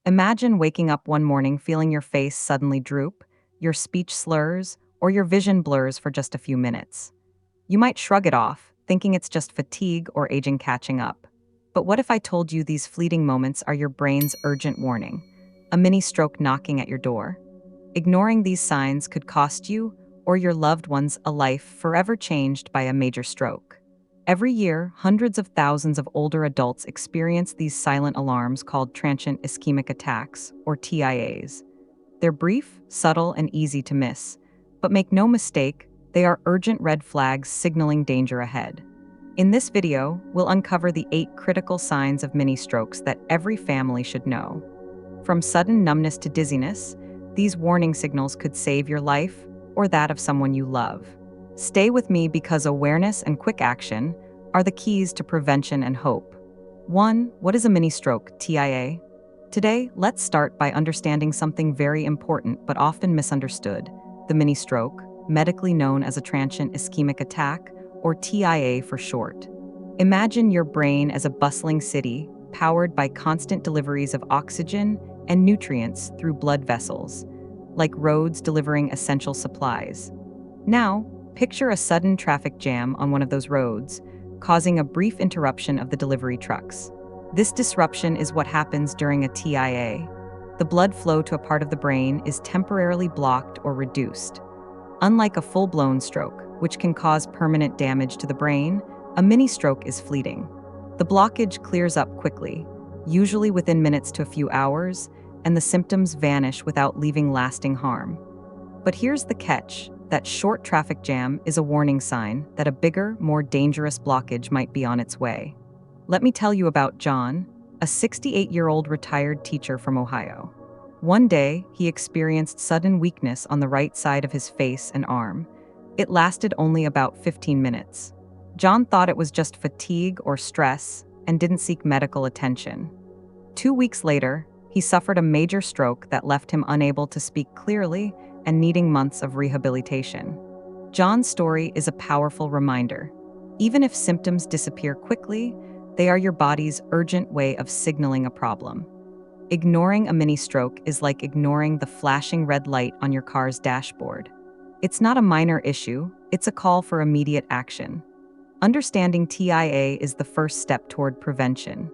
Imagine waking up one morning feeling your face suddenly droop, your speech slurs, or your vision blurs for just a few minutes. You might shrug it off, thinking it's just fatigue or aging catching up. But what if I told you these fleeting moments are your brain's urgent warning, a mini stroke knocking at your door? Ignoring these signs could cost you or your loved ones a life forever changed by a major stroke. Every year, hundreds of thousands of older adults experience these silent alarms called transient ischemic attacks, or TIAs. They're brief, subtle, and easy to miss. But make no mistake, they are urgent red flags signaling danger ahead. In this video, we'll uncover the 8 critical signs of mini strokes that every family should know. From sudden numbness to dizziness, these warning signals could save your life or that of someone you love. Stay with me because awareness and quick action are the keys to prevention and hope. 1. What is a mini stroke, TIA? Today, let's start by understanding something very important but often misunderstood: the mini stroke, medically known as a transient ischemic attack, or TIA for short. Imagine your brain as a bustling city, powered by constant deliveries of oxygen and nutrients through blood vessels, like roads delivering essential supplies. Now, picture a sudden traffic jam on one of those roads, causing a brief interruption of the delivery trucks. This disruption is what happens during a TIA. The blood flow to a part of the brain is temporarily blocked or reduced. Unlike a full-blown stroke, which can cause permanent damage to the brain, a mini stroke is fleeting. The blockage clears up quickly, usually within minutes to a few hours, and the symptoms vanish without leaving lasting harm. But here's the catch: that short traffic jam is a warning sign that a bigger, more dangerous blockage might be on its way. Let me tell you about John, a 68-year-old retired teacher from Ohio. One day, he experienced sudden weakness on the right side of his face and arm. It lasted only about 15 minutes. John thought it was just fatigue or stress and didn't seek medical attention. 2 weeks later, he suffered a major stroke that left him unable to speak clearly and needing months of rehabilitation. John's story is a powerful reminder. Even if symptoms disappear quickly, they are your body's urgent way of signaling a problem. Ignoring a mini stroke is like ignoring the flashing red light on your car's dashboard. It's not a minor issue, it's a call for immediate action. Understanding TIA is the first step toward prevention.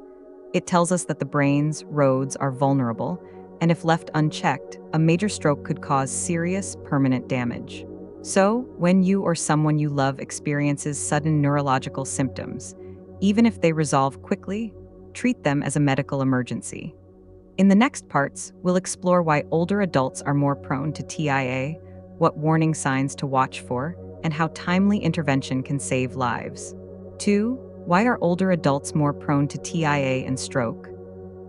It tells us that the brain's roads are vulnerable, and if left unchecked, a major stroke could cause serious, permanent damage. So, when you or someone you love experiences sudden neurological symptoms, even if they resolve quickly, treat them as a medical emergency. In the next parts, we'll explore why older adults are more prone to TIA, what warning signs to watch for, and how timely intervention can save lives. 2. Why are older adults more prone to TIA and stroke?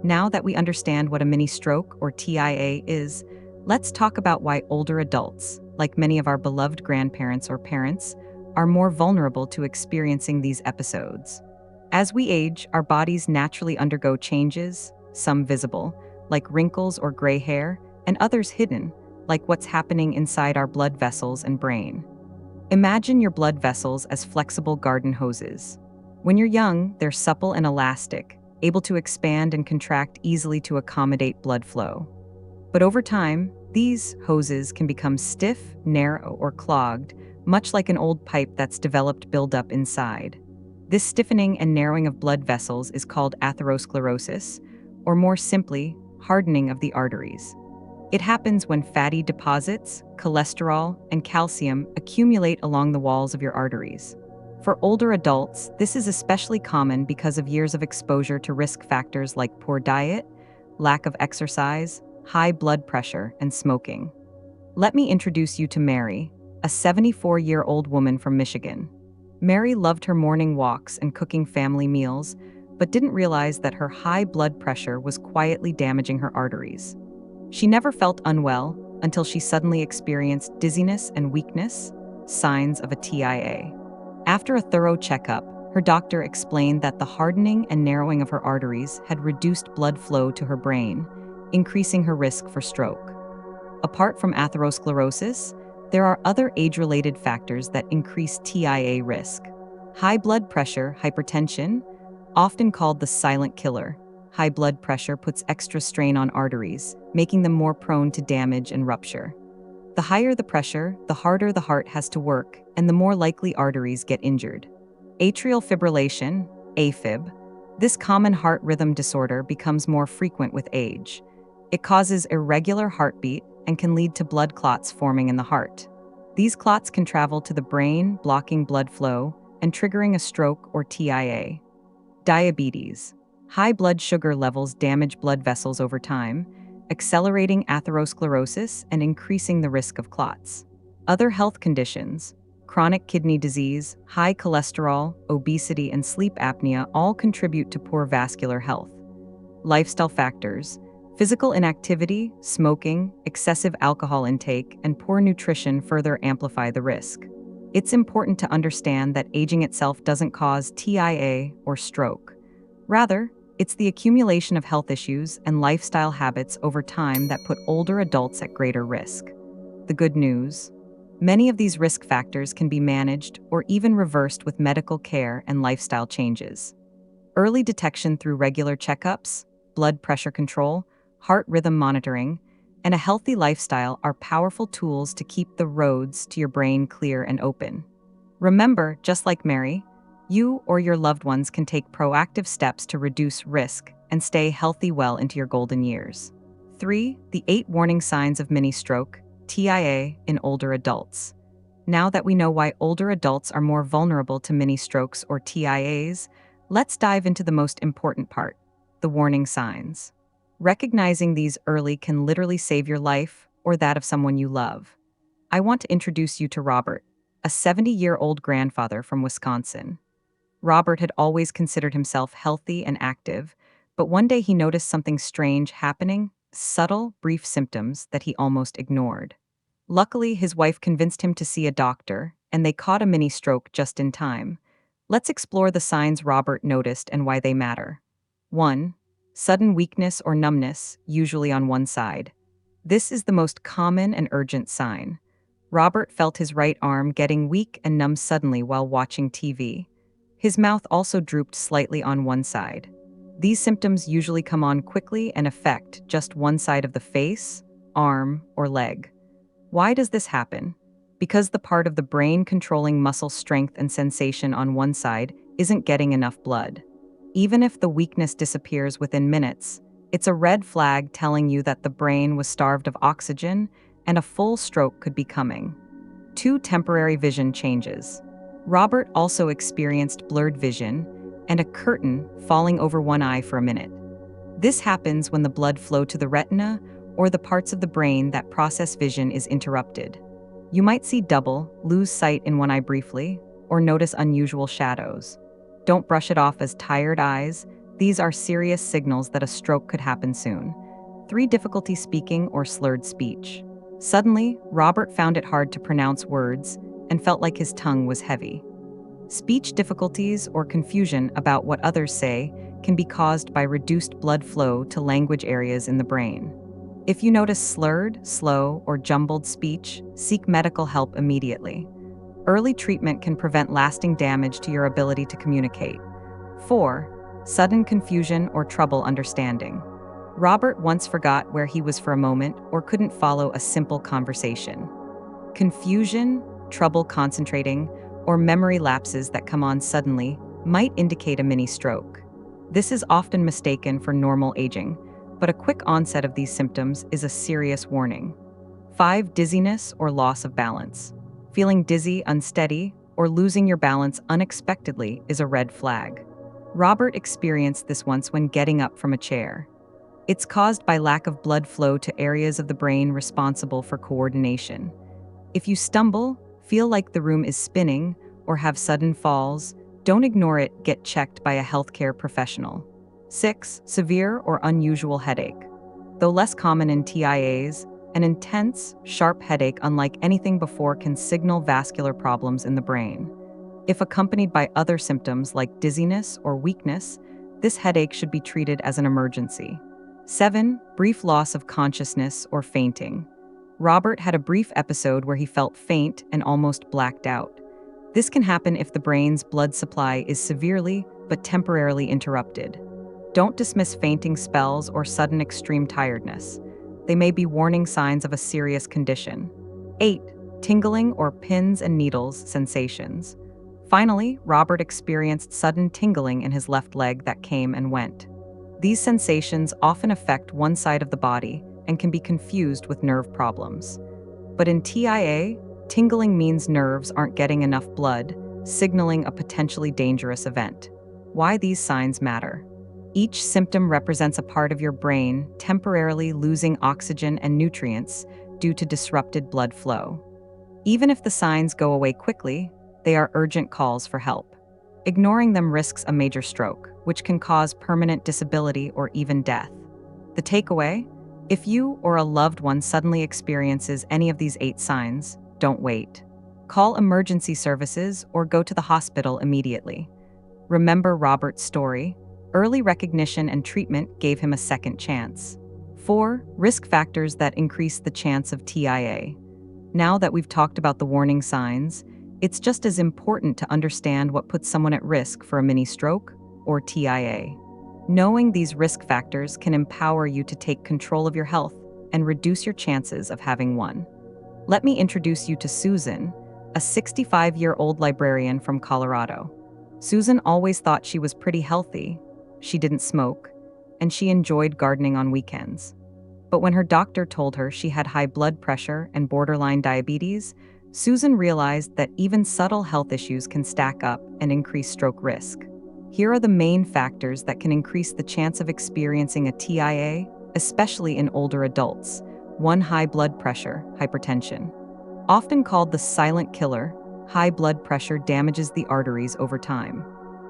Now that we understand what a mini stroke or TIA is, let's talk about why older adults, like many of our beloved grandparents or parents, are more vulnerable to experiencing these episodes. As we age, our bodies naturally undergo changes, some visible, like wrinkles or gray hair, and others hidden, like what's happening inside our blood vessels and brain. Imagine your blood vessels as flexible garden hoses. When you're young, they're supple and elastic, able to expand and contract easily to accommodate blood flow. But over time, these hoses can become stiff, narrow, or clogged, much like an old pipe that's developed buildup inside. This stiffening and narrowing of blood vessels is called atherosclerosis, or more simply, hardening of the arteries. It happens when fatty deposits, cholesterol, and calcium accumulate along the walls of your arteries. For older adults, this is especially common because of years of exposure to risk factors like poor diet, lack of exercise, high blood pressure, and smoking. Let me introduce you to Mary, a 74-year-old woman from Michigan. Mary loved her morning walks and cooking family meals, but didn't realize that her high blood pressure was quietly damaging her arteries. She never felt unwell until she suddenly experienced dizziness and weakness, signs of a TIA. After a thorough checkup, her doctor explained that the hardening and narrowing of her arteries had reduced blood flow to her brain, increasing her risk for stroke. Apart from atherosclerosis, there are other age-related factors that increase TIA risk. High blood pressure, hypertension, often called the silent killer, high blood pressure puts extra strain on arteries, making them more prone to damage and rupture. The higher the pressure, the harder the heart has to work, and the more likely arteries get injured. Atrial fibrillation, AFib. This common heart rhythm disorder becomes more frequent with age. It causes irregular heartbeat and can lead to blood clots forming in the heart. These clots can travel to the brain, blocking blood flow and triggering a stroke or TIA. Diabetes. High blood sugar levels damage blood vessels over time, accelerating atherosclerosis and increasing the risk of clots. Other health conditions, chronic kidney disease, high cholesterol, obesity, and sleep apnea all contribute to poor vascular health. Lifestyle factors, physical inactivity, smoking, excessive alcohol intake, and poor nutrition further amplify the risk. It's important to understand that aging itself doesn't cause TIA or stroke. Rather, it's the accumulation of health issues and lifestyle habits over time that put older adults at greater risk. The good news: many of these risk factors can be managed or even reversed with medical care and lifestyle changes. Early detection through regular checkups, blood pressure control, heart rhythm monitoring, and a healthy lifestyle are powerful tools to keep the roads to your brain clear and open. Remember, just like Mary, you or your loved ones can take proactive steps to reduce risk and stay healthy well into your golden years. 3. The 8 warning signs of mini-stroke, TIA, in older adults. Now that we know why older adults are more vulnerable to mini-strokes or TIAs, let's dive into the most important part: the warning signs. Recognizing these early can literally save your life or that of someone you love. I want to introduce you to Robert, a 70-year-old grandfather from Wisconsin. Robert had always considered himself healthy and active, but one day he noticed something strange happening, subtle, brief symptoms that he almost ignored. Luckily, his wife convinced him to see a doctor, and they caught a mini stroke just in time. Let's explore the signs Robert noticed and why they matter. 1. Sudden weakness or numbness, usually on one side. This is the most common and urgent sign. Robert felt his right arm getting weak and numb suddenly while watching TV. His mouth also drooped slightly on one side. These symptoms usually come on quickly and affect just one side of the face, arm, or leg. Why does this happen? Because the part of the brain controlling muscle strength and sensation on one side isn't getting enough blood. Even if the weakness disappears within minutes, it's a red flag telling you that the brain was starved of oxygen and a full stroke could be coming. 2. Temporary vision changes. Robert also experienced blurred vision and a curtain falling over one eye for a minute. This happens when the blood flow to the retina or the parts of the brain that process vision is interrupted. You might see double, lose sight in one eye briefly, or notice unusual shadows. Don't brush it off as tired eyes. These are serious signals that a stroke could happen soon. 3. Difficulty speaking or slurred speech. Suddenly, Robert found it hard to pronounce words and felt like his tongue was heavy. Speech difficulties or confusion about what others say can be caused by reduced blood flow to language areas in the brain. If you notice slurred, slow, or jumbled speech, seek medical help immediately. Early treatment can prevent lasting damage to your ability to communicate. 4. Sudden confusion or trouble understanding. Robert once forgot where he was for a moment or couldn't follow a simple conversation. Confusion, trouble concentrating, or memory lapses that come on suddenly might indicate a mini stroke. This is often mistaken for normal aging, but a quick onset of these symptoms is a serious warning. 5. Dizziness or loss of balance. Feeling dizzy, unsteady, or losing your balance unexpectedly is a red flag. Robert experienced this once when getting up from a chair. It's caused by lack of blood flow to areas of the brain responsible for coordination. If you stumble, feel like the room is spinning, or have sudden falls, don't ignore it, get checked by a healthcare professional. 6. Severe or unusual headache. Though less common in TIAs, an intense, sharp headache unlike anything before can signal vascular problems in the brain. If accompanied by other symptoms like dizziness or weakness, this headache should be treated as an emergency. 7. Brief loss of consciousness or fainting. Robert had a brief episode where he felt faint and almost blacked out. This can happen if the brain's blood supply is severely but temporarily interrupted. Don't dismiss fainting spells or sudden extreme tiredness. They may be warning signs of a serious condition. 8. Tingling or pins and needles sensations. Finally, Robert experienced sudden tingling in his left leg that came and went. These sensations often affect one side of the body and can be confused with nerve problems. But in TIA, tingling means nerves aren't getting enough blood, signaling a potentially dangerous event. Why these signs matter. Each symptom represents a part of your brain temporarily losing oxygen and nutrients due to disrupted blood flow. Even if the signs go away quickly, they are urgent calls for help. Ignoring them risks a major stroke, which can cause permanent disability or even death. The takeaway? If you or a loved one suddenly experiences any of these 8 signs, don't wait. Call emergency services or go to the hospital immediately. Remember Robert's story. Early recognition and treatment gave him a second chance. 4. Risk factors that increase the chance of TIA. Now that we've talked about the warning signs, it's just as important to understand what puts someone at risk for a mini stroke or TIA. Knowing these risk factors can empower you to take control of your health and reduce your chances of having one. Let me introduce you to Susan, a 65-year-old librarian from Colorado. Susan always thought she was pretty healthy. She didn't smoke, and she enjoyed gardening on weekends. But when her doctor told her she had high blood pressure and borderline diabetes, Susan realized that even subtle health issues can stack up and increase stroke risk. Here are the main factors that can increase the chance of experiencing a TIA, especially in older adults. 1. High blood pressure, hypertension. Often called the silent killer, high blood pressure damages the arteries over time.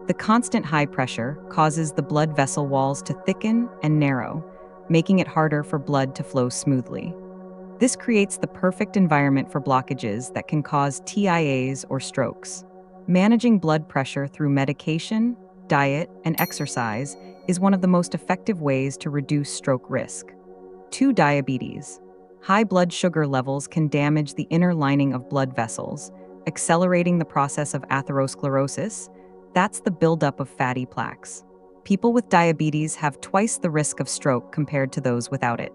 The constant high pressure causes the blood vessel walls to thicken and narrow, making it harder for blood to flow smoothly. This creates the perfect environment for blockages that can cause TIAs or strokes. Managing blood pressure through medication, diet, and exercise is one of the most effective ways to reduce stroke risk. 2. Diabetes. High blood sugar levels can damage the inner lining of blood vessels, accelerating the process of atherosclerosis. That's the buildup of fatty plaques. People with diabetes have twice the risk of stroke compared to those without it.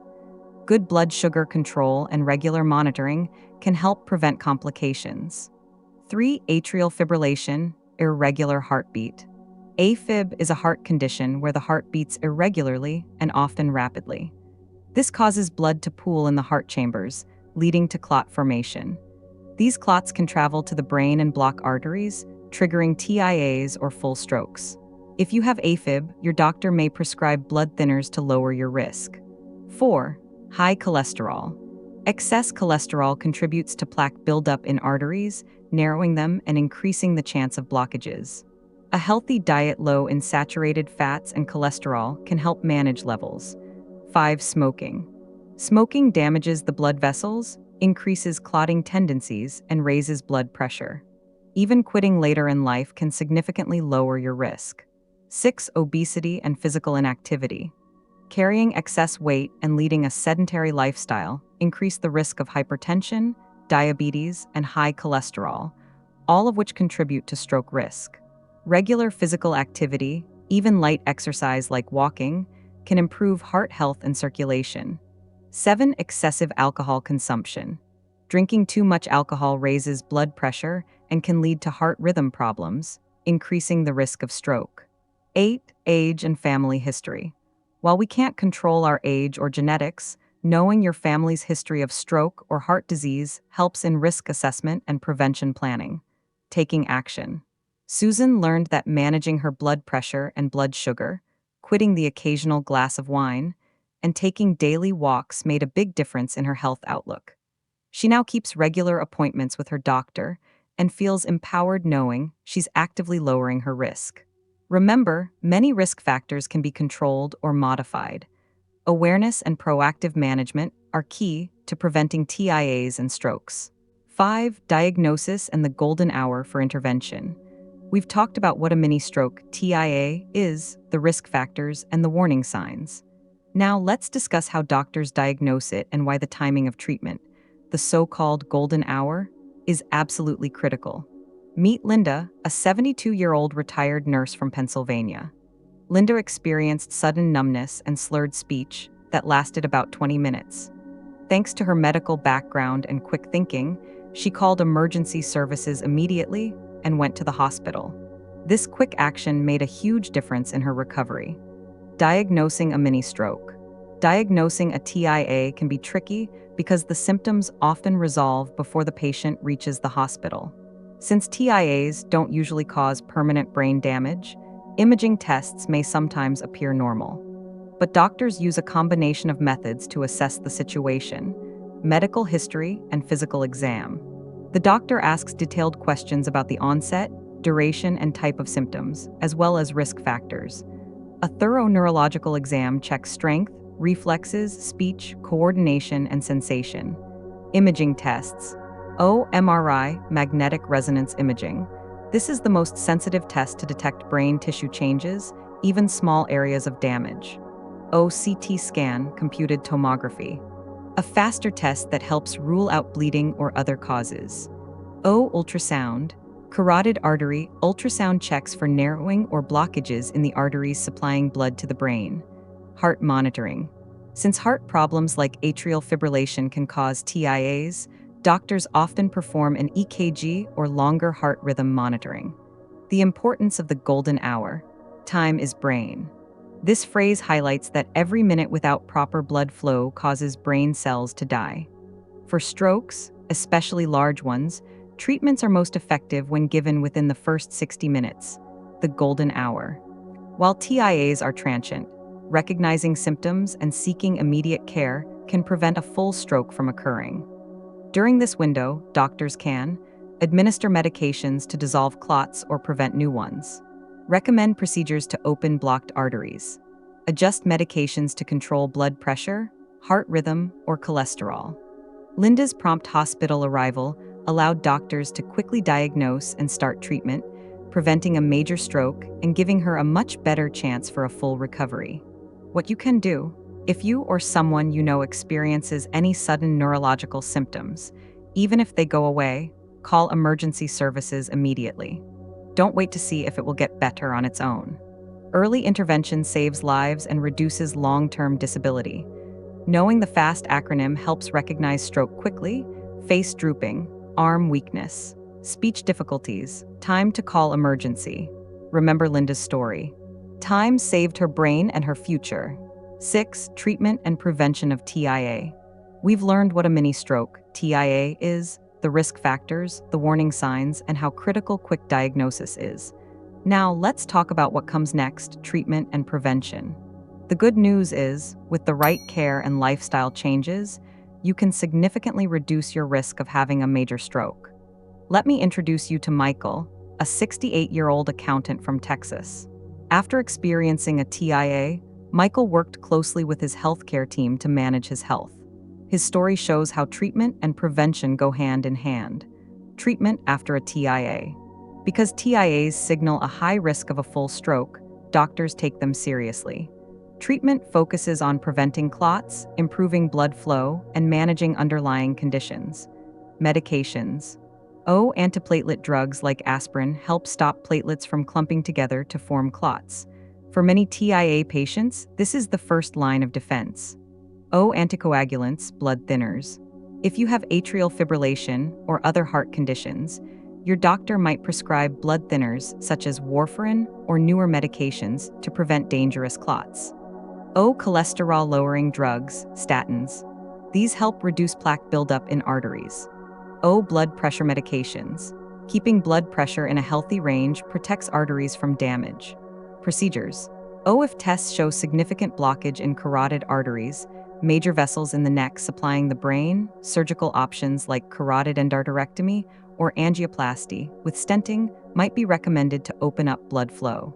Good blood sugar control and regular monitoring can help prevent complications. 3. Atrial fibrillation, irregular heartbeat. AFib is a heart condition where the heart beats irregularly and often rapidly. This causes blood to pool in the heart chambers, leading to clot formation. These clots can travel to the brain and block arteries, triggering TIAs or full strokes. If you have AFib, your doctor may prescribe blood thinners to lower your risk. 4. High cholesterol. Excess cholesterol contributes to plaque buildup in arteries, narrowing them and increasing the chance of blockages. A healthy diet low in saturated fats and cholesterol can help manage levels. 5. Smoking. Smoking damages the blood vessels, increases clotting tendencies, and raises blood pressure. Even quitting later in life can significantly lower your risk. 6. Obesity and physical inactivity. Carrying excess weight and leading a sedentary lifestyle increase the risk of hypertension, diabetes, and high cholesterol, all of which contribute to stroke risk. Regular physical activity, even light exercise like walking, can improve heart health and circulation. 7. Excessive alcohol consumption. Drinking too much alcohol raises blood pressure and can lead to heart rhythm problems, increasing the risk of stroke. 8. Age and family history. While we can't control our age or genetics, knowing your family's history of stroke or heart disease helps in risk assessment and prevention planning. Taking action. Susan learned that managing her blood pressure and blood sugar, quitting the occasional glass of wine, and taking daily walks made a big difference in her health outlook. She now keeps regular appointments with her doctor and feels empowered knowing she's actively lowering her risk. Remember, many risk factors can be controlled or modified. Awareness and proactive management are key to preventing TIAs and strokes. 5. Diagnosis and the golden hour for intervention. We've talked about what a mini stroke TIA is, the risk factors, and the warning signs. Now let's discuss how doctors diagnose it and why the timing of treatment, the so-called golden hour, is absolutely critical. Meet Linda, a 72-year-old retired nurse from Pennsylvania. Linda experienced sudden numbness and slurred speech that lasted about 20 minutes. Thanks to her medical background and quick thinking, she called emergency services immediately and went to the hospital. This quick action made a huge difference in her recovery. Diagnosing a mini stroke. Diagnosing a TIA can be tricky because the symptoms often resolve before the patient reaches the hospital. Since TIAs don't usually cause permanent brain damage, imaging tests may sometimes appear normal. But doctors use a combination of methods to assess the situation: medical history and physical exam. The doctor asks detailed questions about the onset, duration, and type of symptoms, as well as risk factors. A thorough neurological exam checks strength, reflexes, speech, coordination, and sensation. Imaging tests. MRI, magnetic resonance imaging. This is the most sensitive test to detect brain tissue changes, even small areas of damage. CT scan, computed tomography. A faster test that helps rule out bleeding or other causes. Ultrasound. Carotid artery, ultrasound checks for narrowing or blockages in the arteries supplying blood to the brain. Heart monitoring. Since heart problems like atrial fibrillation can cause TIAs, doctors often perform an EKG or longer heart rhythm monitoring. The importance of the golden hour. Time is brain. This phrase highlights that every minute without proper blood flow causes brain cells to die. For strokes, especially large ones, treatments are most effective when given within the first 60 minutes, the golden hour. While TIAs are transient, recognizing symptoms and seeking immediate care can prevent a full stroke from occurring. During this window, doctors can administer medications to dissolve clots or prevent new ones, recommend procedures to open blocked arteries, adjust medications to control blood pressure, heart rhythm, or cholesterol. Linda's prompt hospital arrival allowed doctors to quickly diagnose and start treatment, preventing a major stroke and giving her a much better chance for a full recovery. What you can do: if you or someone you know experiences any sudden neurological symptoms, even if they go away, call emergency services immediately. Don't wait to see if it will get better on its own. Early intervention saves lives and reduces long-term disability. Knowing the FAST acronym helps recognize stroke quickly: face drooping, arm weakness, speech difficulties, time to call emergency. Remember Linda's story. Time saved her brain and her future. 6. Treatment and prevention of TIA. We've learned what a mini stroke, TIA, is, the risk factors, the warning signs, and how critical quick diagnosis is. Now, let's talk about what comes next: treatment and prevention. The good news is, with the right care and lifestyle changes, you can significantly reduce your risk of having a major stroke. Let me introduce you to Michael, a 68-year-old accountant from Texas. After experiencing a TIA, Michael worked closely with his healthcare team to manage his health. His story shows how treatment and prevention go hand in hand. Treatment after a TIA. Because TIAs signal a high risk of a full stroke, doctors take them seriously. Treatment focuses on preventing clots, improving blood flow, and managing underlying conditions. Medications. Antiplatelet drugs like aspirin help stop platelets from clumping together to form clots. For many TIA patients, this is the first line of defense. Anticoagulants, blood thinners. If you have atrial fibrillation or other heart conditions, your doctor might prescribe blood thinners such as warfarin or newer medications to prevent dangerous clots. Cholesterol-lowering drugs, statins. These help reduce plaque buildup in arteries. Blood pressure medications. Keeping blood pressure in a healthy range protects arteries from damage. Procedures. If tests show significant blockage in carotid arteries, major vessels in the neck supplying the brain, surgical options like carotid endarterectomy or angioplasty with stenting might be recommended to open up blood flow.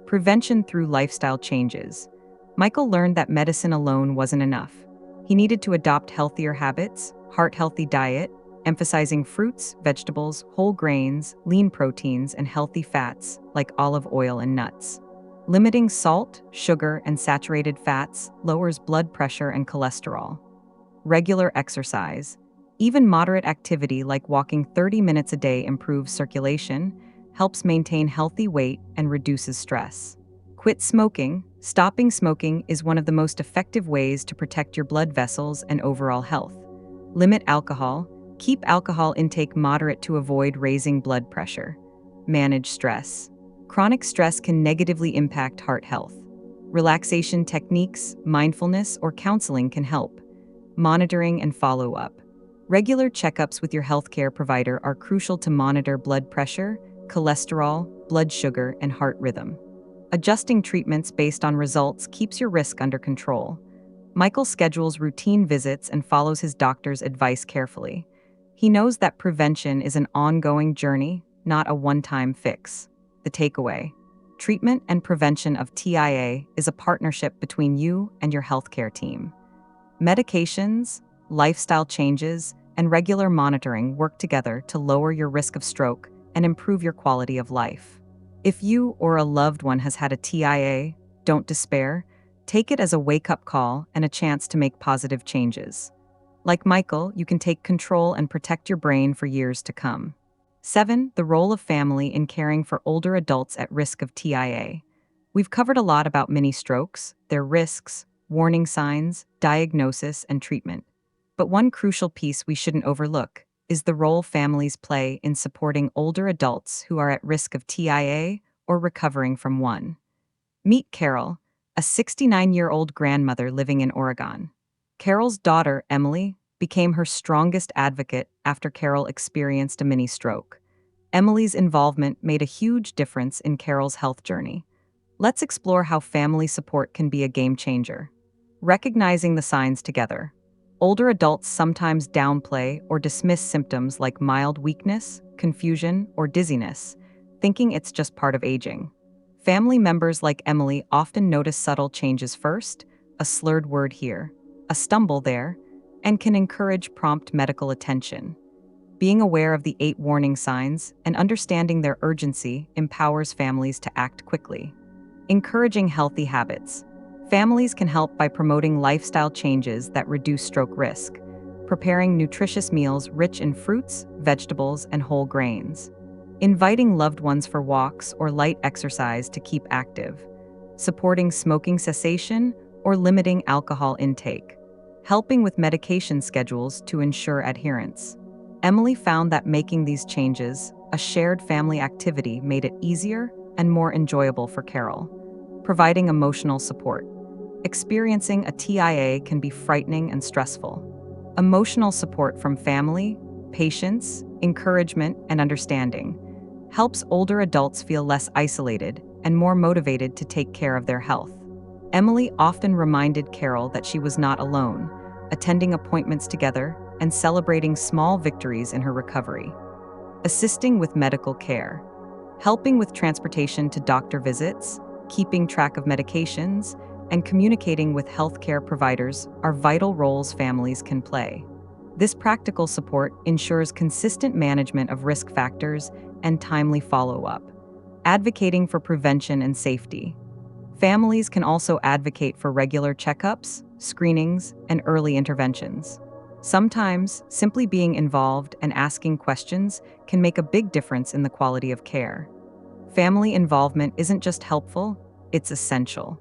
Prevention through lifestyle changes. Michael learned that medicine alone wasn't enough. He needed to adopt healthier habits, heart-healthy diet, emphasizing fruits, vegetables, whole grains, lean proteins, and healthy fats like olive oil and nuts. Limiting salt, sugar, and saturated fats lowers blood pressure and cholesterol. Regular exercise. Even moderate activity like walking 30 minutes a day improves circulation, helps maintain healthy weight, and reduces stress. Quit smoking. Stopping smoking is one of the most effective ways to protect your blood vessels and overall health. Limit alcohol. Keep alcohol intake moderate to avoid raising blood pressure. Manage stress. Chronic stress can negatively impact heart health. Relaxation techniques, mindfulness, or counseling can help. Monitoring and follow-up. Regular checkups with your healthcare provider are crucial to monitor blood pressure, cholesterol, blood sugar, and heart rhythm. Adjusting treatments based on results keeps your risk under control. Michael schedules routine visits and follows his doctor's advice carefully. He knows that prevention is an ongoing journey, not a one-time fix. The takeaway: treatment and prevention of TIA is a partnership between you and your healthcare team. Medications, lifestyle changes, and regular monitoring work together to lower your risk of stroke and improve your quality of life. If you or a loved one has had a TIA, don't despair. Take it as a wake-up call and a chance to make positive changes. Like Michael, you can take control and protect your brain for years to come. 7. The role of family in caring for older adults at risk of TIA. We've covered a lot about mini strokes, their risks, warning signs, diagnosis, and treatment. But one crucial piece we shouldn't overlook is the role families play in supporting older adults who are at risk of TIA or recovering from one. Meet Carol, a 69-year-old grandmother living in Oregon. Carol's daughter, Emily, became her strongest advocate after Carol experienced a mini stroke. Emily's involvement made a huge difference in Carol's health journey. Let's explore how family support can be a game changer. Recognizing the signs together. Older adults sometimes downplay or dismiss symptoms like mild weakness, confusion, or dizziness, thinking it's just part of aging. Family members like Emily often notice subtle changes first, a slurred word here, a stumble there, and can encourage prompt medical attention. Being aware of the 8 warning signs and understanding their urgency empowers families to act quickly. Encouraging healthy habits. Families can help by promoting lifestyle changes that reduce stroke risk, preparing nutritious meals rich in fruits, vegetables, and whole grains, inviting loved ones for walks or light exercise to keep active, supporting smoking cessation or limiting alcohol intake, helping with medication schedules to ensure adherence. Emily found that making these changes, a shared family activity, made it easier and more enjoyable for Carol. Providing emotional support. Experiencing a TIA can be frightening and stressful. Emotional support from family, patience, encouragement, and understanding helps older adults feel less isolated and more motivated to take care of their health. Emily often reminded Carol that she was not alone, attending appointments together and celebrating small victories in her recovery. Assisting with medical care. Helping with transportation to doctor visits, keeping track of medications, and communicating with healthcare providers are vital roles families can play. This practical support ensures consistent management of risk factors and timely follow-up. Advocating for prevention and safety. Families can also advocate for regular checkups, screenings, and early interventions. Sometimes, simply being involved and asking questions can make a big difference in the quality of care. Family involvement isn't just helpful, it's essential.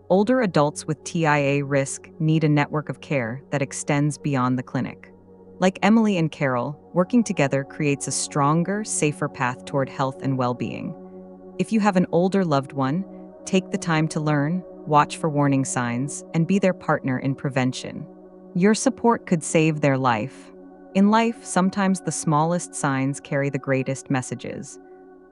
Older adults with TIA risk need a network of care that extends beyond the clinic. Like Emily and Carol, working together creates a stronger, safer path toward health and well-being. If you have an older loved one, take the time to learn, watch for warning signs, and be their partner in prevention. Your support could save their life. In life, sometimes the smallest signs carry the greatest messages.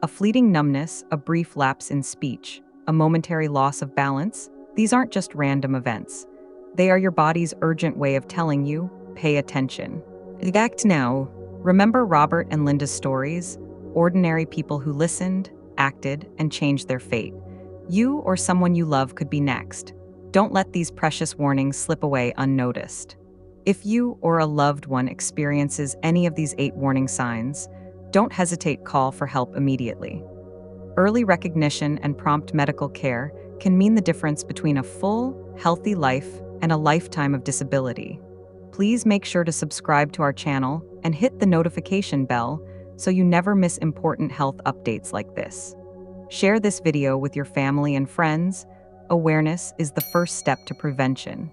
A fleeting numbness, a brief lapse in speech, a momentary loss of balance, these aren't just random events. They are your body's urgent way of telling you, pay attention. Act now. Remember Robert and Linda's stories? Ordinary people who listened, acted, and changed their fate. You or someone you love could be next. Don't let these precious warnings slip away unnoticed. If you or a loved one experiences any of these 8 warning signs, don't hesitate, call for help immediately. Early recognition and prompt medical care can mean the difference between a full, healthy life and a lifetime of disability. Please make sure to subscribe to our channel and hit the notification bell so you never miss important health updates like this. Share this video with your family and friends. Awareness is the first step to prevention.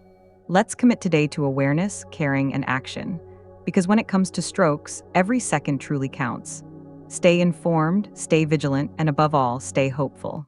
Let's commit today to awareness, caring, and action. Because when it comes to strokes, every second truly counts. Stay informed, stay vigilant, and above all, stay hopeful.